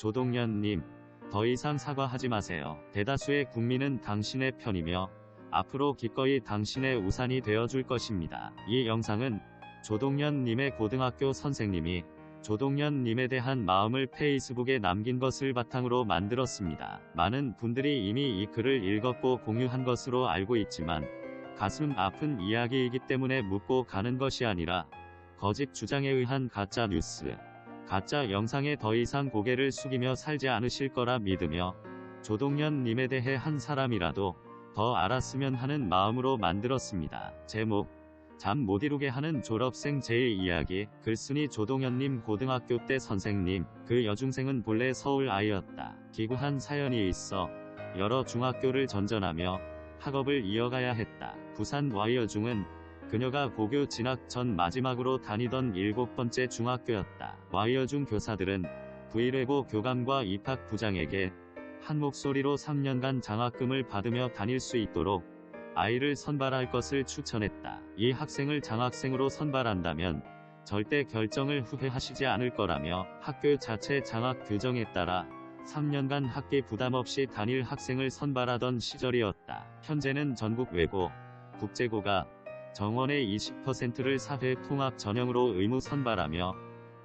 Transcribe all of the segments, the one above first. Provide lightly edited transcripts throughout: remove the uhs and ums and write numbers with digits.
조동연님, 더 이상 사과하지 마세요. 대다수의 국민은 당신의 편이며 앞으로 기꺼이 당신의 우산이 되어줄 것입니다. 이 영상은 조동연님의 고등학교 선생님이 조동연님에 대한 마음을 페이스북에 남긴 것을 바탕으로 만들었습니다. 많은 분들이 이미 이 글을 읽었고 공유한 것으로 알고 있지만 가슴 아픈 이야기이기 때문에 묻고 가는 것이 아니라 거짓 주장에 의한 가짜 뉴스, 가짜 영상에 더 이상 고개를 숙이며 살지 않으실 거라 믿으며 조동연님에 대해 한 사람이라도 더 알았으면 하는 마음으로 만들었습니다. 제목: 잠 못 이루게 하는 졸업생 제1이야기. 글쓴이 조동연님 고등학교 때 선생님. 그 여중생은 본래 서울 아이였다. 기구한 사연이 있어 여러 중학교를 전전하며 학업을 이어가야 했다. 부산 Y여중은 그녀가 고교 진학 전 마지막으로 다니던 7번째 중학교였다. Y여중 교사들은 V레고 교감과 입학부장에게 한 목소리로 3년간 장학금을 받으며 다닐 수 있도록 아이를 선발할 것을 추천했다. 이 학생을 장학생으로 선발한다면 절대 결정을 후회하시지 않을 거라며 학교 자체 장학 규정에 따라 3년간 학비 부담 없이 다닐 학생을 선발하던 시절이었다. 현재는 전국 외고, 국제고가 정원의 20%를 사회 통합 전형으로 의무 선발하며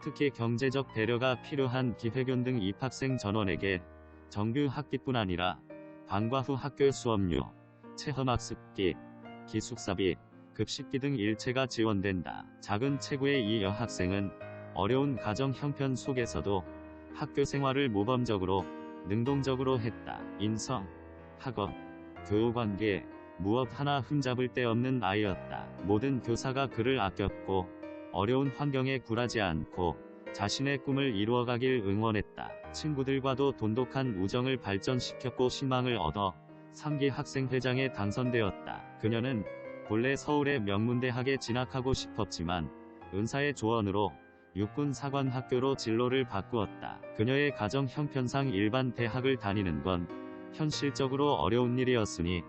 특히 경제적 배려가 필요한 기회균 등 입학생 전원에게 정규 학비뿐 아니라 방과 후 학교 수업료, 체험학습비, 기숙사비, 급식비 등 일체가 지원된다. 작은 체구의 이 여학생은 어려운 가정 형편 속에서도 학교 생활을 모범적으로, 능동적으로 했다. 인성, 학업, 교우관계, 무엇 하나 흠잡을 데 없는 아이였다. 모든 교사가 그를 아꼈고 어려운 환경에 굴하지 않고 자신의 꿈을 이루어가길 응원했다. 친구들과도 돈독한 우정을 발전시켰고 희망을 얻어 3기 학생회장에 당선되었다. 그녀는 본래 서울의 명문대학에 진학하고 싶었지만 은사의 조언으로 육군사관학교로 진로를 바꾸었다. 그녀의 가정 형편상 일반 대학을 다니는 건 현실적으로 어려운 일이었으니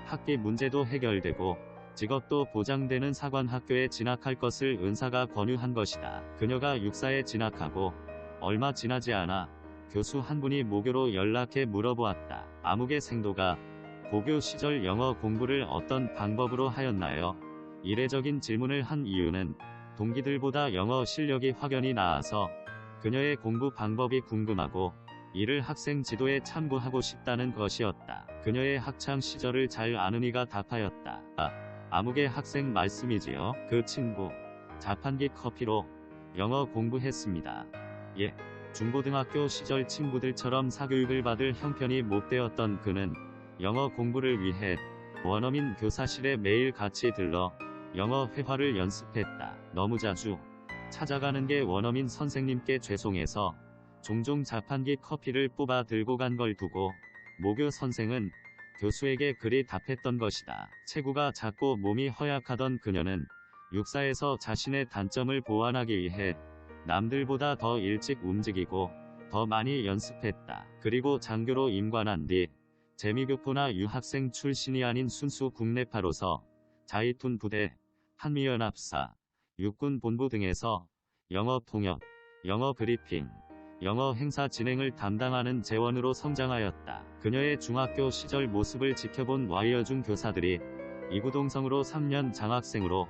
학비 문제도 해결되고 직업도 보장되는 사관학교에 진학할 것을 은사가 권유한 것이다. 그녀가 육사에 진학하고 얼마 지나지 않아 교수 한 분이 모교로 연락해 물어보았다. 암흑의 생도가 고교 시절 영어 공부를 어떤 방법으로 하였나요? 이례적인 질문을 한 이유는 동기들보다 영어 실력이 확연히 나아서 그녀의 공부 방법이 궁금하고 이를 학생 지도에 참고하고 싶다는 것이었다. 그녀의 학창 시절을 잘 아는 이가 답하였다. 암흑의 학생 말씀이지요. 그 친구 자판기 커피로 영어 공부했습니다. 예. 중고등학교 시절 친구들처럼 사교육을 받을 형편이 못 되었던 그는 영어 공부를 위해 원어민 교사실에 매일 같이 들러 영어 회화를 연습했다. 너무 자주 찾아가는 게 원어민 선생님께 죄송해서 종종 자판기 커피를 뽑아 들고 간 걸 두고 모교 선생은 교수에게 그리 답했던 것이다. 체구가 작고 몸이 허약하던 그녀는 육사에서 자신의 단점을 보완하기 위해 남들보다 더 일찍 움직이고 더 많이 연습했다. 그리고 장교로 임관한 뒤 재미교포나 유학생 출신이 아닌 순수 국내파로서 자이툰 부대, 한미연합사, 육군본부 등에서 영어 통역, 영어 브리핑, 영어 행사 진행을 담당하는 재원으로 성장하였다. 그녀의 중학교 시절 모습을 지켜본 Y여중 교사들이 이구동성으로 3년 장학생으로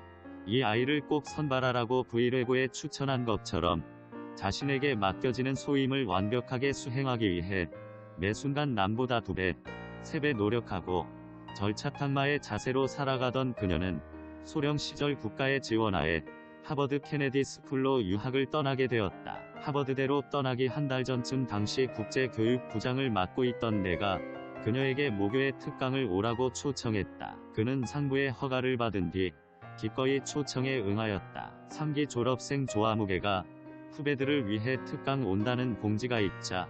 이 아이를 꼭 선발하라고 V레고에 추천한 것처럼 자신에게 맡겨지는 소임을 완벽하게 수행하기 위해 매 순간 남보다 2배, 3배 노력하고 절차탕마의 자세로 살아가던 그녀는 소령 시절 국가의 지원하에 하버드 케네디 스쿨로 유학을 떠나게 되었다. 하버드대로 떠나기 한 달 전쯤 당시 국제교육부장을 맡고 있던 내가 그녀에게 모교에 특강을 오라고 초청했다. 그는 상부의 허가를 받은 뒤 기꺼이 초청에 응하였다. 3기 졸업생 조아무개가 후배들을 위해 특강 온다는 공지가 있자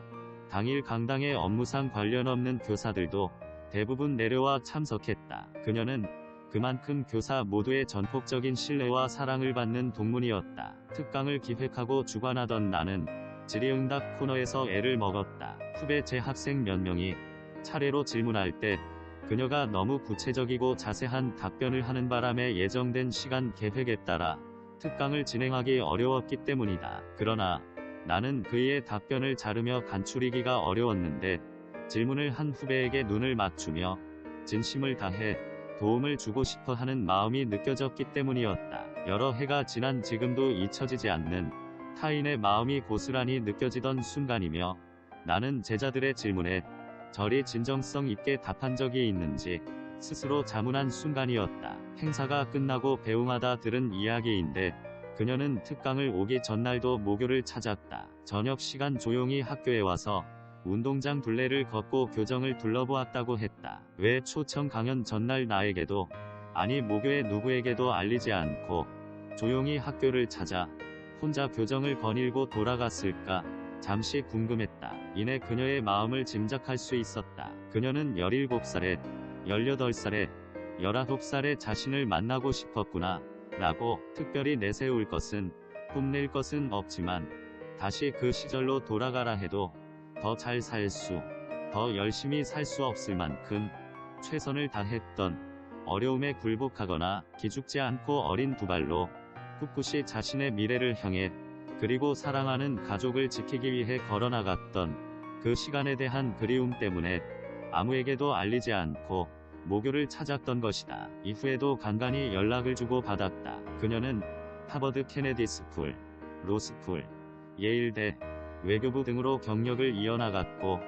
당일 강당에 업무상 관련 없는 교사들도 대부분 내려와 참석했다. 그녀는 그만큼 교사 모두의 전폭적인 신뢰와 사랑을 받는 동문이었다. 특강을 기획하고 주관하던 나는 질의응답 코너에서 애를 먹었다. 후배 재학생 몇 명이 차례로 질문할 때 그녀가 너무 구체적이고 자세한 답변을 하는 바람에 예정된 시간 계획에 따라 특강을 진행하기 어려웠기 때문이다. 그러나 나는 그의 답변을 자르며 간추리기가 어려웠는데 질문을 한 후배에게 눈을 맞추며 진심을 다해 도움을 주고 싶어 하는 마음이 느껴졌기 때문이었다. 여러 해가 지난 지금도 잊혀지지 않는 타인의 마음이 고스란히 느껴지던 순간이며 나는 제자들의 질문에 저리 진정성 있게 답한 적이 있는지 스스로 자문한 순간이었다. 행사가 끝나고 배웅하다 들은 이야기인데 그녀는 특강을 오기 전날도 모교를 찾았다. 저녁 시간 조용히 학교에 와서 운동장 둘레를 걷고 교정을 둘러보았다고 했다. 왜 초청 강연 전날 나에게도 아니 모교의 누구에게도 알리지 않고 조용히 학교를 찾아 혼자 교정을 거닐고 돌아갔을까? 잠시 궁금했다. 이내 그녀의 마음을 짐작할 수 있었다. 그녀는 17살에 18살에 19살에 자신을 만나고 싶었구나 라고. 특별히 내세울 것은 뽐낼 것은 없지만 다시 그 시절로 돌아가라 해도 더 잘 살 수, 더 열심히 살 수 없을 만큼 최선을 다했던, 어려움에 굴복하거나 기죽지 않고 어린 두 발로 꿋꿋이 자신의 미래를 향해 그리고 사랑하는 가족을 지키기 위해 걸어나갔던 그 시간에 대한 그리움 때문에 아무에게도 알리지 않고 모교를 찾았던 것이다. 이후에도 간간히 연락을 주고 받았다. 그녀는 하버드 케네디 스쿨, 로스쿨, 예일대, 외교부 등으로 경력을 이어나갔고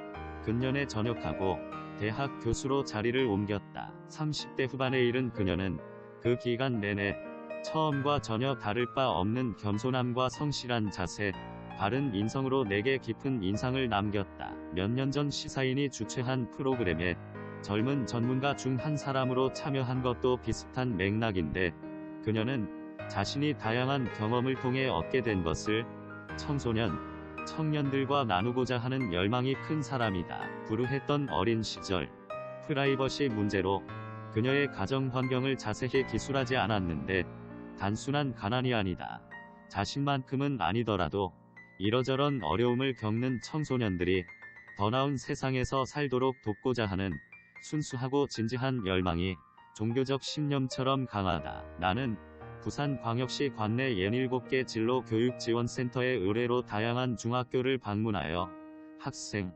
근년에 전역하고 대학 교수로 자리를 옮겼다. 30대 후반에 이른 그녀는 그 기간 내내 처음과 전혀 다를 바 없는 겸손함과 성실한 자세, 바른 인성으로 내게 깊은 인상을 남겼다. 몇 년 전 시사인이 주최한 프로그램에 젊은 전문가 중 한 사람으로 참여한 것도 비슷한 맥락인데 그녀는 자신이 다양한 경험을 통해 얻게 된 것을 청소년, 청년들과 나누고자 하는 열망이 큰 사람이다. 불우했던 어린 시절, 프라이버시 문제로 그녀의 가정 환경을 자세히 기술하지 않았는데 단순한 가난이 아니다. 자신만큼은 아니더라도 이러저런 어려움을 겪는 청소년들이 더 나은 세상에서 살도록 돕고자 하는 순수하고 진지한 열망이 종교적 신념처럼 강하다. 나는 부산광역시 관내 17개 진로교육지원센터의 의뢰로 다양한 중학교를 방문하여 학생,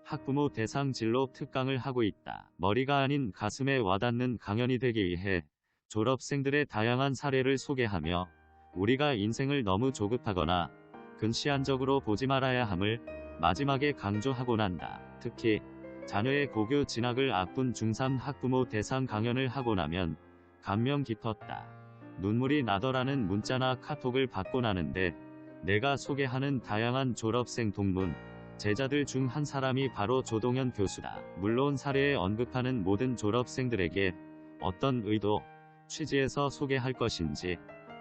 학부모 대상 진로 특강을 하고 있다. 머리가 아닌 가슴에 와닿는 강연이 되기 위해 졸업생들의 다양한 사례를 소개하며 우리가 인생을 너무 조급하거나 근시안적으로 보지 말아야 함을 마지막에 강조하곤 한다. 특히 자녀의 고교 진학을 앞둔 중3 학부모 대상 강연을 하고 나면 감명 깊었다. 눈물이 나더라는 문자나 카톡을 받곤 하는데 내가 소개하는 다양한 졸업생 동문, 제자들 중 한 사람이 바로 조동현 교수다. 물론 사례에 언급하는 모든 졸업생들에게 어떤 의도, 취지에서 소개할 것인지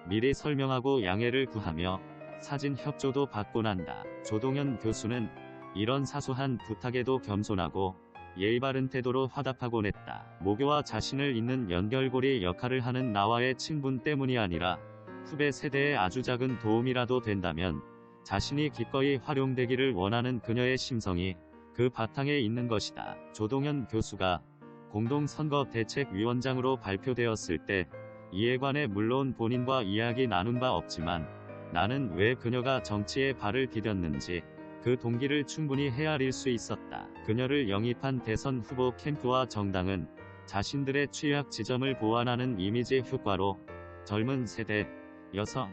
미리 설명하고 양해를 구하며 사진 협조도 받곤 한다. 조동현 교수는 이런 사소한 부탁에도 겸손하고 예의 바른 태도로 화답하곤 했다. 모교와 자신을 잇는 연결고리 역할을 하는 나와의 친분 때문이 아니라 후배 세대에 아주 작은 도움이라도 된다면 자신이 기꺼이 활용되기를 원하는 그녀의 심성이 그 바탕에 있는 것이다. 조동현 교수가 공동선거대책위원장으로 발표되었을 때 이에 관해 물론 본인과 이야기 나눈 바 없지만 나는 왜 그녀가 정치에 발을 디뎠는지 그 동기를 충분히 헤아릴 수 있었다. 그녀를 영입한 대선 후보 캠프와 정당은 자신들의 취약 지점을 보완하는 이미지 효과로 젊은 세대, 여성,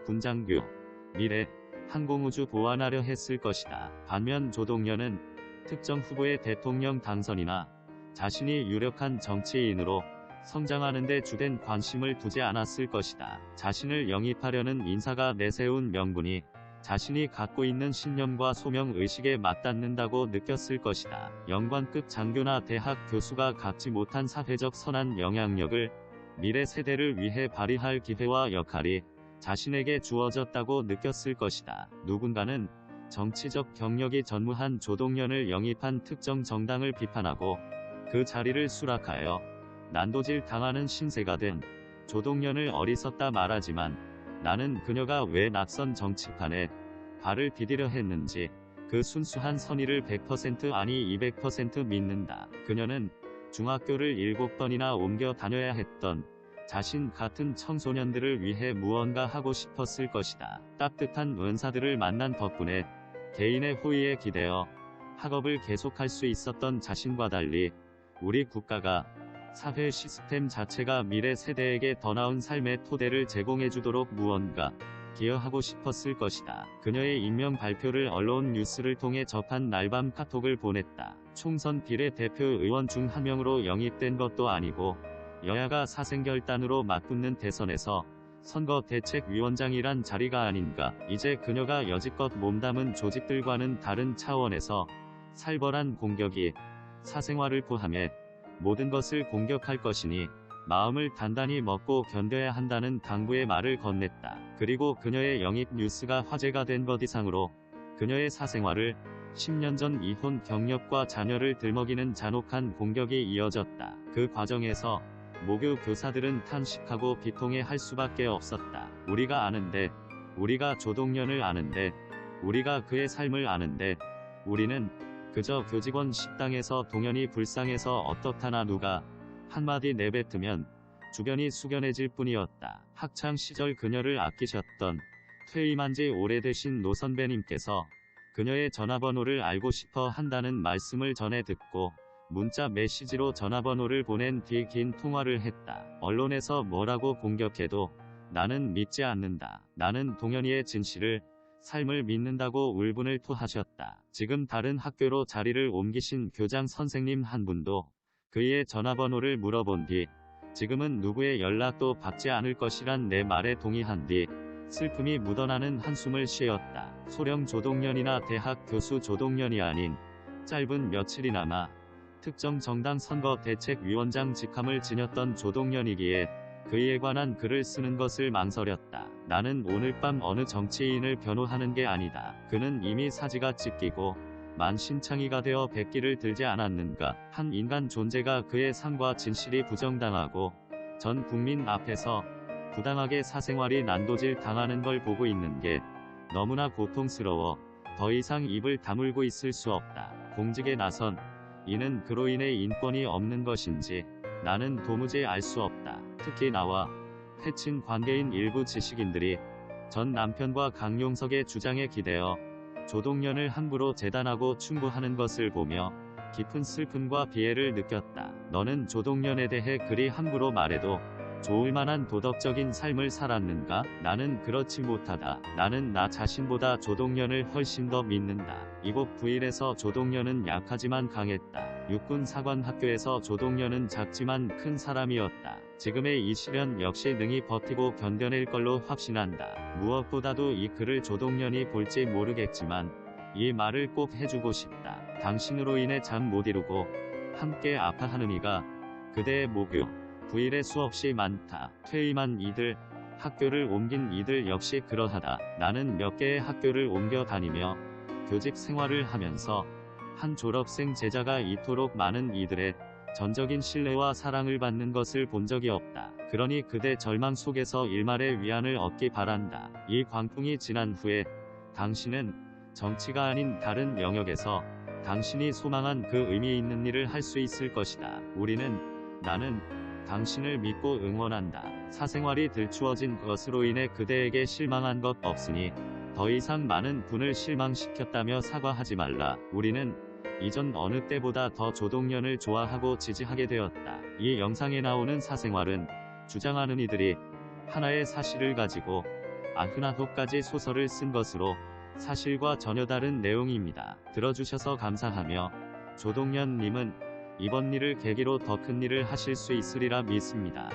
군장교, 미래, 항공우주 보완하려 했을 것이다. 반면 조동현은 특정 후보의 대통령 당선이나 자신이 유력한 정치인으로 성장하는 데 주된 관심을 두지 않았을 것이다. 자신을 영입하려는 인사가 내세운 명분이 자신이 갖고 있는 신념과 소명의식에 맞닿는다고 느꼈을 것이다. 영관급 장교나 대학 교수가 갖지 못한 사회적 선한 영향력을 미래 세대를 위해 발휘할 기회와 역할이 자신에게 주어졌다고 느꼈을 것이다. 누군가는 정치적 경력이 전무한 조동현을 영입한 특정 정당을 비판하고 그 자리를 수락하여 난도질 당하는 신세가 된 조동현을 어리석다 말하지만 나는 그녀가 왜 낯선 정치판에 발을 디디려 했는지 그 순수한 선의를 100% 아니 200% 믿는다. 그녀는 중학교를 7번이나 옮겨 다녀야 했던 자신 같은 청소년들을 위해 무언가 하고 싶었을 것이다. 따뜻한 은사들을 만난 덕분에 개인의 호의에 기대어 학업을 계속할 수 있었던 자신과 달리 우리 국가가 사회 시스템 자체가 미래 세대에게 더 나은 삶의 토대를 제공해주도록 무언가 기여하고 싶었을 것이다. 그녀의 임명 발표를 언론 뉴스를 통해 접한 날밤 카톡을 보냈다. 총선 비례대표 의원 중 한 명으로 영입된 것도 아니고 여야가 사생결단으로 맞붙는 대선에서 선거대책위원장이란 자리가 아닌가. 이제 그녀가 여지껏 몸담은 조직들과는 다른 차원에서 살벌한 공격이 사생활을 포함해 모든 것을 공격할 것이니 마음을 단단히 먹고 견뎌야 한다는 당부의 말을 건넸다. 그리고 그녀의 영입 뉴스가 화제가 된 것 이상으로 그녀의 사생활을 10년 전 이혼 경력과 자녀를 들먹이는 잔혹한 공격이 이어졌다. 그 과정에서 모교 교사들은 탄식하고 비통해 할 수밖에 없었다. 우리가 아는데, 우리가 조동연을 아는데, 우리가 그의 삶을 아는데, 우리는 그저 교직원 식당에서 동연이 불쌍해서 어떻다나 누가 한마디 내뱉으면 주변이 숙연해질 뿐이었다. 학창 시절 그녀를 아끼셨던 퇴임한 지 오래되신 노 선배님께서 그녀의 전화번호를 알고 싶어 한다는 말씀을 전해 듣고 문자 메시지로 전화번호를 보낸 뒤 긴 통화를 했다. 언론에서 뭐라고 공격해도 나는 믿지 않는다. 나는 동연이의 진실을, 삶을 믿는다고 울분을 토하셨다. 지금 다른 학교로 자리를 옮기신 교장 선생님 한 분도 그의 전화번호를 물어본 뒤 지금은 누구의 연락도 받지 않을 것이란 내 말에 동의한 뒤 슬픔이 묻어나는 한숨을 쉬었다. 소령 조동연이나 대학 교수 조동연이 아닌 짧은 며칠이나마 특정 정당 선거대책위원장 직함을 지녔던 조동연이기에 그에 관한 글을 쓰는 것을 망설였다. 나는 오늘 밤 어느 정치인을 변호하는 게 아니다. 그는 이미 사지가 찢기고 만신창이가 되어 백기를 들지 않았는가. 한 인간 존재가 그의 삶과 진실이 부정당하고 전 국민 앞에서 부당하게 사생활이 난도질 당하는 걸 보고 있는 게 너무나 고통스러워 더 이상 입을 다물고 있을 수 없다. 공직에 나선 이는 그로 인해 인권이 없는 것인지 나는 도무지 알 수 없다. 특히 나와 패친 관계인 일부 지식인들이 전 남편과 강용석의 주장에 기대어 조동연을 함부로 재단하고 충고하는 것을 보며 깊은 슬픔과 비애를 느꼈다. 너는 조동연에 대해 그리 함부로 말해도 좋을 만한 도덕적인 삶을 살았는가? 나는 그렇지 못하다. 나는 나 자신보다 조동연을 훨씬 더 믿는다. 이곳 부일에서 조동연은 약하지만 강했다. 육군 사관학교에서 조동연은 작지만 큰 사람이었다. 지금의 이 시련 역시 능히 버티고 견뎌낼 걸로 확신한다. 무엇보다도 이 글을 조동연이 볼지 모르겠지만 이 말을 꼭 해주고 싶다. 당신으로 인해 잠 못 이루고 함께 아파하는 이가 그대의 모교 부일에 수없이 많다. 퇴임한 이들, 학교를 옮긴 이들 역시 그러하다. 나는 몇 개의 학교를 옮겨 다니며 교직 생활을 하면서 한 졸업생 제자가 이토록 많은 이들의 전적인 신뢰와 사랑을 받는 것을 본 적이 없다. 그러니 그대 절망 속에서 일말의 위안을 얻기 바란다. 이 광풍이 지난 후에 당신은 정치가 아닌 다른 영역에서 당신이 소망한 그 의미 있는 일을 할 수 있을 것이다. 나는 당신을 믿고 응원한다. 사생활이 들추어진 것으로 인해 그대에게 실망한 것 없으니 더 이상 많은 분을 실망시켰다며 사과하지 말라. 우리는 이전 어느 때보다 더 조동연을 좋아하고 지지하게 되었다. 이 영상에 나오는 사생활은 주장하는 이들이 하나의 사실을 가지고 99가지 소설을 쓴 것으로 사실과 전혀 다른 내용입니다. 들어주셔서 감사하며 조동연님은 이번 일을 계기로 더 큰 일을 하실 수 있으리라 믿습니다.